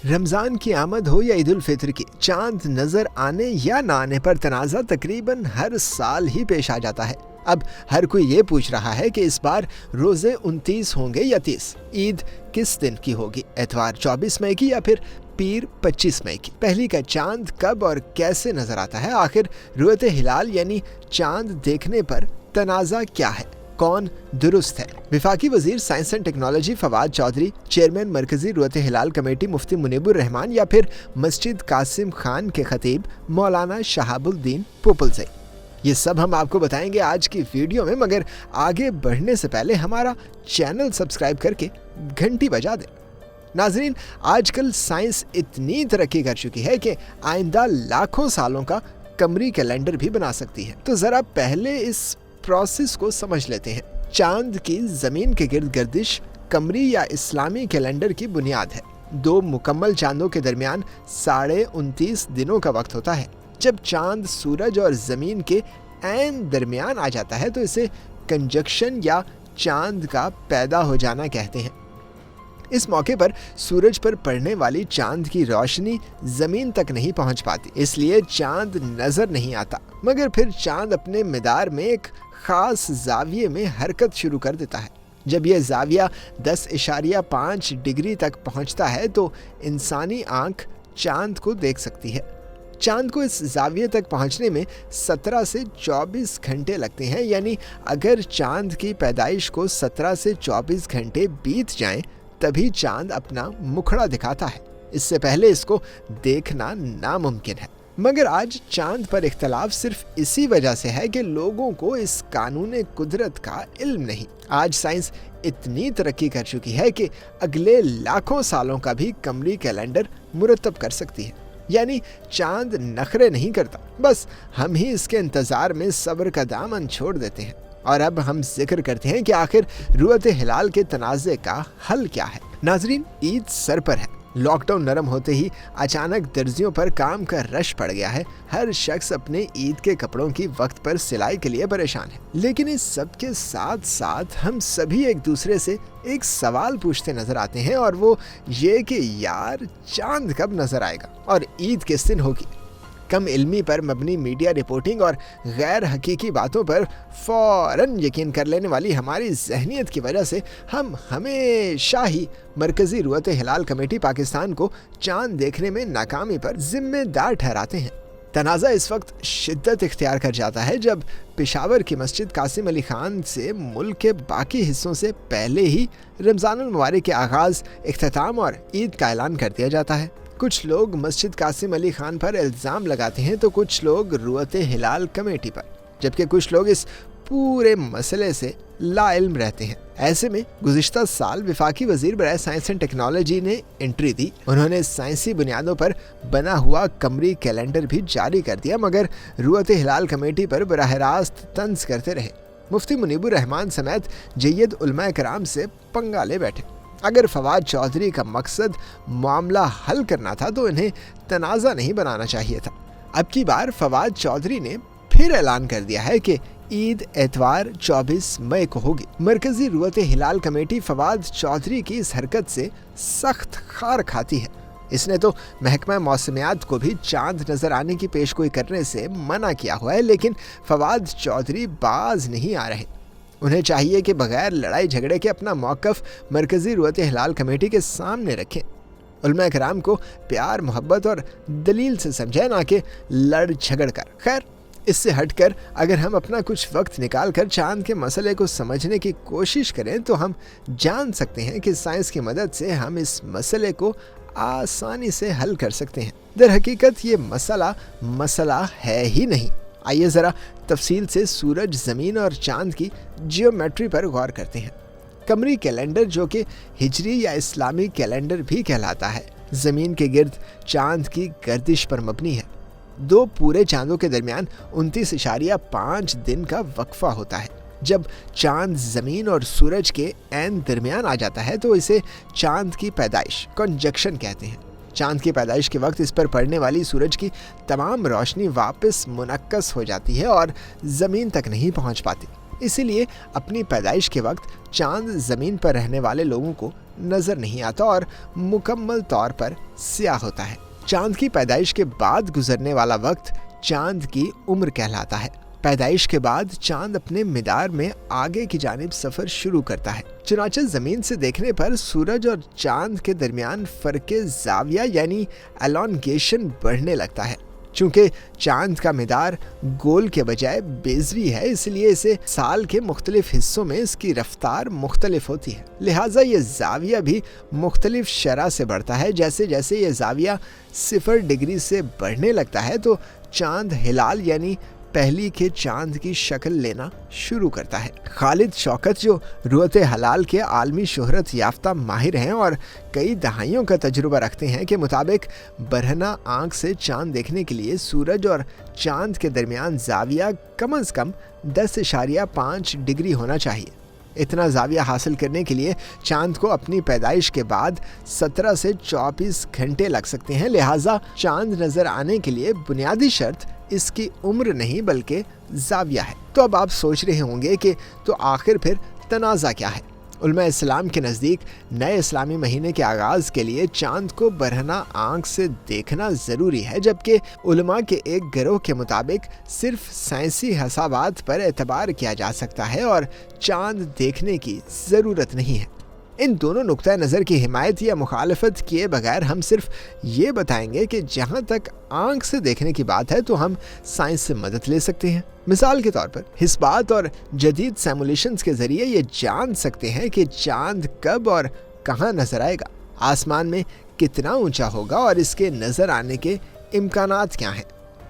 रमजान की आमद हो या ईद उल फित्र की, चांद नजर आने या ना आने पर तनाज़ा तकरीबन हर साल ही पेश आ जाता है। अब हर कोई ये पूछ रहा है कि इस बार रोजे 29 होंगे या 30, ईद किस दिन की होगी, एतवार 24 मई की या फिर पीर 25 मई की। पहली का चांद कब और कैसे नजर आता है, आखिर रुयत हिलाल यानी चांद देखने पर तनाज़ा क्या है, कौन दुरुस्त है। वफाकी वजीर science and technology Fawad Chaudhry, chairman मरकजी रुयत हिलाल कमेटी मुफ्ती मुनीबुर रहमान या फिर मस्जिद कासिम खान के खतीब मौलाना शहाबुद्दीन पोपलजई, ये सब हम आपको बताएंगे आज की वीडियो में। मगर आगे बढ़ने से पहले हमारा चैनल सब्सक्राइब करके घंटी बजा दें। नाजरीन, आजकल साइंस इतनी तरक्की कर चुकी है कि आइंदा लाखों सालों का कमरी कैलेंडर भी बना सकती है। तो जरा पहले इस प्रोसेस को समझ लेते हैं। चांद की जमीन के गिर्द गर्दिश कमरी या इस्लामी कैलेंडर की बुनियाद है। 2 मुकम्मल चांदों के दरमियान 29.5 दिनों का वक्त होता है। जब चांद सूरज और जमीन के ऐन दरमियान आ जाता है तो इसे कंजक्शन या चांद का पैदा हो जाना कहते हैं। इस मौके पर सूरज पर पड़ने वाली चांद की रोशनी जमीन तक नहीं पहुंच पाती, इसलिए चांद नजर नहीं आता। मगर फिर चांद अपने मिदार में एक खास जाविये में हरकत शुरू कर देता है। जब यह जाविया 10.5 डिग्री तक पहुंचता है तो इंसानी आंख चांद को देख सकती है। चांद को इस जाविये तक पहुंचने में 17 से 24 घंटे लगते हैं, यानी अगर चांद की पैदाइश को 17 से 24 घंटे बीत जाएं तभी चांद अपना मुखड़ा दिखाता है। इससे पहले इसको देखना नामुमकिन है। मगर आज चांद पर इख्तलाफ सिर्फ इसी वजह से है कि लोगों को इस कानून कुदरत का इल्म नहीं। आज साइंस इतनी तरक्की कर चुकी है कि अगले लाखों सालों का भी कमरी कैलेंडर मुरतब कर सकती है। यानी चांद नखरे नहीं करता, बस हम ही इसके इंतजार में सब्र का दामन छोड़ देते हैं। और अब हम जिक्र करते हैं कि आखिर रुयत हिलाल के तनाज़े का हल क्या है। नाजरीन, ईद सर पर है। लॉकडाउन नरम होते ही अचानक दर्जियों पर काम का रश पड़ गया है। हर शख्स अपने ईद के कपड़ों की वक्त पर सिलाई के लिए परेशान है। लेकिन इस सब के साथ साथ हम सभी एक दूसरे से एक सवाल पूछते नजर आते हैं, और वो ये कि यार चांद कब नजर आएगा और ईद किस दिन होगी। कम इल्मी पर मबनी मीडिया रिपोर्टिंग और गैर हकीकी बातों पर फौरन यकीन कर लेने वाली हमारी जहनीत की वजह से हम हमेशा ही मरकजी रुयत हिलाल कमेटी पाकिस्तान को चांद देखने में नाकामी पर जिम्मेदार ठहराते हैं। तनाज़ा इस वक्त शिद्दत इख्तियार कर जाता है जब पेशावर की मस्जिद कासिम अली खान से मुल्क के बाकी हिस्सों से पहले ही रमज़ानुल मुबारक के आगाज़, इख्तिताम और ईद का ऐलान कर दिया जाता है। कुछ लोग मस्जिद कासिम अली खान पर इल्ज़ाम लगाते हैं तो कुछ लोग रुयत हिलाल कमेटी पर, जबकि कुछ लोग इस पूरे मसले से लाइल्म रहते हैं। ऐसे में गुज़िश्ता साल वफाकी वजीर बराए साइंस एंड टेक्नोलॉजी ने एंट्री दी। उन्होंने साइंसी बुनियादों पर बना हुआ कमरी कैलेंडर भी जारी कर दिया, मगर रुयत हिलाल कमेटी पर बराह रास्त तंज करते रहे। मुफ्ती मुनीबुर रहमान समेत जय्यद उलमा कराम से पंगा ले बैठे। अगर फवाद चौधरी का मकसद मामला हल करना था तो इन्हें तनाज़ा नहीं बनाना चाहिए था। अब की बार फवाद चौधरी ने फिर ऐलान कर दिया है कि ईद एतवार 24 मई को होगी। मरकजी रुयत हिलाल कमेटी फवाद चौधरी की इस हरकत से सख्त खार खाती है। इसने तो महकमा मौसमियात को भी चांद नजर आने की पेशगोई करने से मना किया हुआ है, लेकिन फवाद चौधरी बाज नहीं आ रहे। उन्हें चाहिए कि बगैर लड़ाई झगड़े के अपना मौक़िफ़ मरकजी रुयत हिलाल कमेटी के सामने रखें। उलमा कराम को प्यार, मोहब्बत और दलील से समझे, ना कि लड़ झगड़ कर। खैर, इससे हटकर अगर हम अपना कुछ वक्त निकाल कर चांद के मसले को समझने की कोशिश करें तो हम जान सकते हैं कि साइंस की मदद से हम इस मसले को आसानी से हल कर सकते हैं। दर हकीकत ये मसला है ही नहीं। आइए ज़रा तफसील से सूरज, ज़मीन और चांद की जियोमेट्री पर गौर करते हैं। कमरी कैलेंडर, जो कि हिजरी या इस्लामी कैलेंडर भी कहलाता है, ज़मीन के गिर्द चांद की गर्दिश पर मबनी है। 2 पूरे चांदों के दरमियान 29.5 दिन का वक्फा होता है। जब चांद ज़मीन और सूरज के ऐन दरमियान आ जाता है तो इसे चांद की पैदाइश, कंजक्शन कहते हैं। चांद की पैदाइश के वक्त इस पर पड़ने वाली सूरज की तमाम रोशनी वापस मुनक्कस हो जाती है और ज़मीन तक नहीं पहुंच पाती। इसी लिए अपनी पैदाइश के वक्त चांद ज़मीन पर रहने वाले लोगों को नज़र नहीं आता और मुकम्मल तौर पर स्याह होता है। चांद की पैदाइश के बाद गुजरने वाला वक्त चांद की उम्र कहलाता है। पैदाइश के बाद चांद अपने मिदार में आगे की जानिब सफर शुरू करता है। चुनांचे जमीन से देखने पर सूरज और चांद के दरमियान फर्के जाविया यानी एलोंगेशन बढ़ने लगता है। चूंकि चांद का मिदार गोल के बजाय बेज़वी है, इसलिए इसे साल के मुख्तलिफ हिस्सों में इसकी रफ्तार मुख्तलिफ होती है। लिहाजा ये जाविया भी मुख्तलिफ शरह से बढ़ता है। जैसे जैसे ये जाविया 0 डिग्री से बढ़ने लगता है तो चांद हिलाल यानी पहली के चांद की शक्ल लेना शुरू करता है। खालिद शौकत जो रुअते हलाल के आलमी शोहरत याफ्ता माहिर हैं और कई दहाइयों का तजुर्बा रखते हैं के मुताबिक बरहना आंख से चांद देखने के लिए सूरज और चांद के दरमियान जाविया कम से कम 10.5 डिग्री होना चाहिए। इतना जाविया हासिल करने के लिए चांद को अपनी पैदाइश के बाद 17 से 24 घंटे लग सकते हैं। लिहाजा चांद नजर आने के लिए बुनियादी शर्त इसकी उम्र नहीं बल्कि जाविया है। तो अब आप सोच रहे होंगे कि तो आखिर फिर तनाज़ा क्या है। उलमा इस्लाम के नज़दीक नए इस्लामी महीने के आगाज़ के लिए चांद को बरहना आंख से देखना ज़रूरी है, जबकि उलमा के एक गिरोह के मुताबिक सिर्फ साइंसी हसाबात पर एतबार किया जा सकता है और चांद देखने की ज़रूरत नहीं है। इन दोनों नुक्ता नज़र की हिमायत या मुखालफत किए बगैर हम सिर्फ ये बताएंगे कि जहाँ तक आंख से देखने की बात है तो हम साइंस से मदद ले सकते हैं। मिसाल के तौर पर हिस्बात और जदीद सिमुलेशंस के ज़रिए ये जान सकते हैं कि चांद कब और कहाँ नज़र आएगा, आसमान में कितना ऊंचा होगा और इसके नज़र आने के इम्कानात क्या हैं।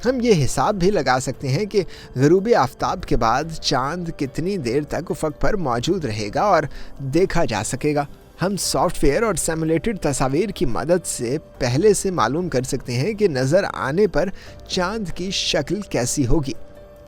हम ये हिसाब भी लगा सकते हैं कि ग़ुरूब आफ्ताब के बाद चांद कितनी देर तक उफ़क़ पर मौजूद रहेगा और देखा जा सकेगा। हम सॉफ्टवेयर और सिमुलेटेड तस्वीर की मदद से पहले से मालूम कर सकते हैं कि नज़र आने पर चांद की शक्ल कैसी होगी।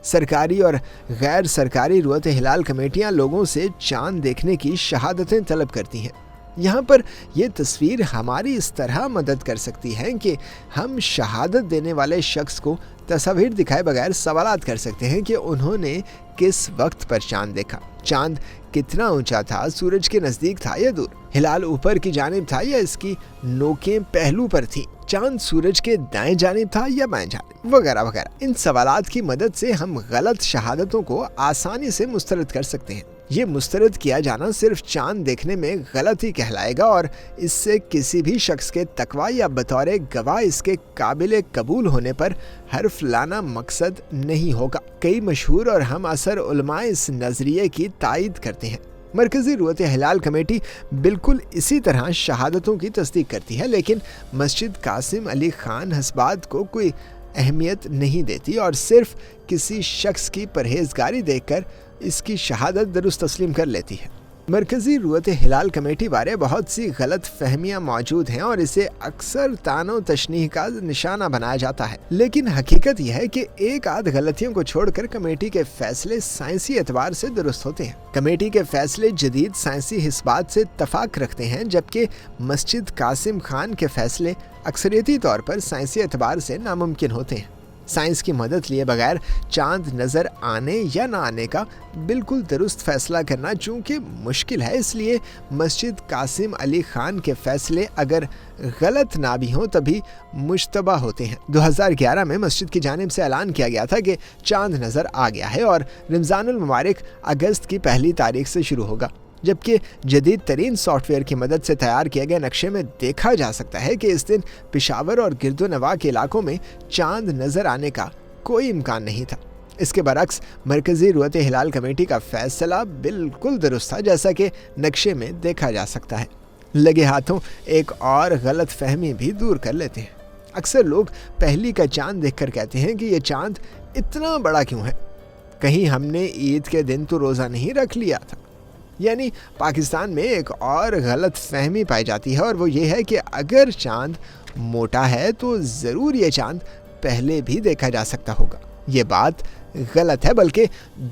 सरकारी और गैर सरकारी रुअत हिलाल कमेटियाँ लोगों से चांद देखने की शहादतें तलब करती हैं। यहाँ पर यह तस्वीर हमारी इस तरह मदद कर सकती है कि हम शहादत देने वाले शख्स को तस्वीर दिखाए बगैर सवालात कर सकते हैं कि उन्होंने किस वक्त पर चांद देखा, चांद कितना ऊंचा था, सूरज के नज़दीक था या दूर, हिलाल ऊपर की जानिब था या इसकी नोकें पहलू पर थीं, चांद सूरज के दाएं जानिब था या बाएं जानिब, वगैरह वगैरह। इन सवालात की मदद से हम गलत शहादतों को आसानी से मुस्तरद कर सकते हैं। ये मुस्तरद किया जाना सिर्फ चांद देखने में गलत ही कहलाएगा और इससे किसी भी शख्स के तकवा या बतौर गवाह इसके काबिल कबूल होने पर हर्फ लाना मकसद नहीं होगा। कई मशहूर और हम असर उलमा इस नज़रिए की तायद करते हैं। मरकज़ी रुअत हिलाल कमेटी बिल्कुल इसी तरह शहादतों की तस्दीक करती है, लेकिन मस्जिद कासिम अली खान हस्बात को कोई अहमियत नहीं देती और सिर्फ किसी शख्स की परहेजगारी देखकर इसकी शहादत दुरुस्त तस्लीम कर लेती है। मरकज़ी रुअत हिलाल कमेटी बारे बहुत सी गलत फहमियाँ मौजूद हैं और इसे अक्सर तानो तशनीह का निशाना बनाया जाता है, लेकिन हकीकत यह है कि एक आध गलतियों को छोड़कर कमेटी के फैसले साइंसी एतबार से दुरुस्त होते हैं। कमेटी के फैसले जदीद साइंसी हिस्बात से इत्तफाक रखते हैं, जबकि मस्जिद कासिम खान के फैसले अक्सरियती तौर पर साइंसी एतबार से नामुमकिन होते हैं। साइंस की मदद लिए बगैर चांद नज़र आने या ना आने का बिल्कुल दुरुस्त फैसला करना चूँकि मुश्किल है, इसलिए मस्जिद कासिम अली खान के फैसले अगर गलत ना भी हों तभी मुश्तबा होते हैं। 2011 में मस्जिद की जानिब से ऐलान किया गया था कि चांद नज़र आ गया है और रमज़ानुल मुबारक अगस्त की पहली तारीख से शुरू होगा, जबकि जदीद तरीन सॉफ्टवेयर की मदद से तैयार किए गए नक्शे में देखा जा सकता है कि इस दिन पेशावर और गिरदोनवा के इलाकों में चांद नज़र आने का कोई इम्कान नहीं था। इसके बरक्स मरकज़ी रुअत हिलाल कमेटी का फैसला बिल्कुल दुरुस्त था, जैसा कि नक्शे में देखा जा सकता है। लगे हाथों एक और गलत फहमी भी दूर कर लेते हैं। अक्सर लोग पहली का चांद देखकर कहते हैं कि ये चांद इतना बड़ा क्यों है, कहीं हमने ईद के दिन तो रोज़ा नहीं रख लिया था। यानी पाकिस्तान में एक और गलत फहमी पाई जाती है और वो ये है कि अगर चांद मोटा है तो ज़रूर ये चांद पहले भी देखा जा सकता होगा। ये बात गलत है, बल्कि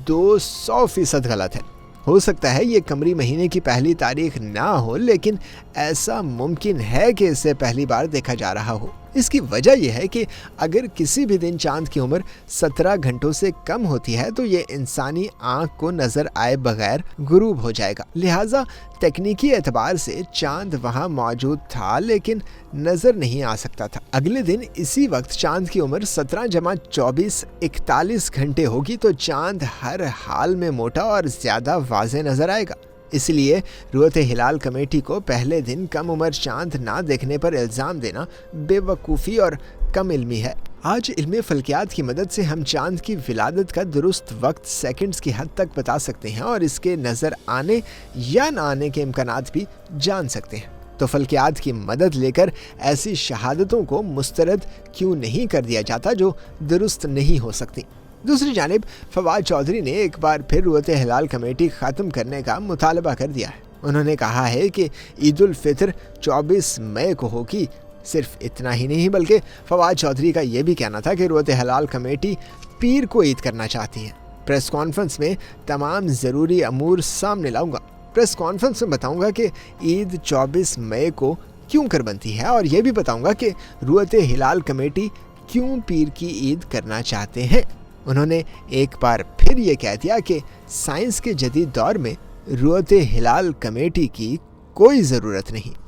200% गलत है। हो सकता है ये कमरी महीने की पहली तारीख ना हो, लेकिन ऐसा मुमकिन है कि इसे पहली बार देखा जा रहा हो। اس کی وجہ یہ ہے کہ اگر کسی بھی دن چاند کی عمر 17 گھنٹوں سے کم ہوتی ہے تو یہ انسانی آنکھ کو نظر آئے بغیر غروب ہو جائے گا۔ لہٰذا تکنیکی اعتبار سے چاند وہاں موجود تھا لیکن نظر نہیں آ سکتا تھا۔ اگلے دن اسی وقت چاند کی عمر 17 جمع 24 41 گھنٹے ہوگی تو چاند ہر حال میں موٹا اور زیادہ واضح نظر آئے گا۔ اس لیے رویت ہلال کمیٹی کو پہلے دن کم عمر چاند نہ دیکھنے پر الزام دینا بے وقوفی اور کم علمی ہے۔ آج علم فلکیات کی مدد سے ہم چاند کی ولادت کا درست وقت سیکنڈز کی حد تک بتا سکتے ہیں اور اس کے نظر آنے یا نہ آنے کے امکانات بھی جان سکتے ہیں۔ تو فلکیات کی مدد لے کر ایسی شہادتوں کو مسترد کیوں نہیں کر دیا جاتا جو درست نہیں ہو سکتی؟ دوسری جانب فواد چودھری نے ایک بار پھر رویت ہلال کمیٹی ختم کرنے کا مطالبہ کر دیا ہے۔ انہوں نے کہا ہے کہ عید الفطر 24 مئی کو ہوگی۔ صرف اتنا ہی نہیں بلکہ فواد چودھری کا یہ بھی کہنا تھا کہ رویت ہلال کمیٹی پیر کو عید کرنا چاہتی ہے۔ پریس کانفرنس میں تمام ضروری امور سامنے لاؤں گا۔ پریس کانفرنس میں بتاؤں گا کہ عید 24 مئی کو کیوں کر بنتی ہے اور یہ بھی بتاؤں گا کہ رویت ہلال کمیٹی کیوں پیر کی عید کرنا چاہتے ہیں۔ انہوں نے ایک بار پھر یہ کہہ دیا کہ سائنس کے جدید دور میں رویت ہلال کمیٹی کی کوئی ضرورت نہیں۔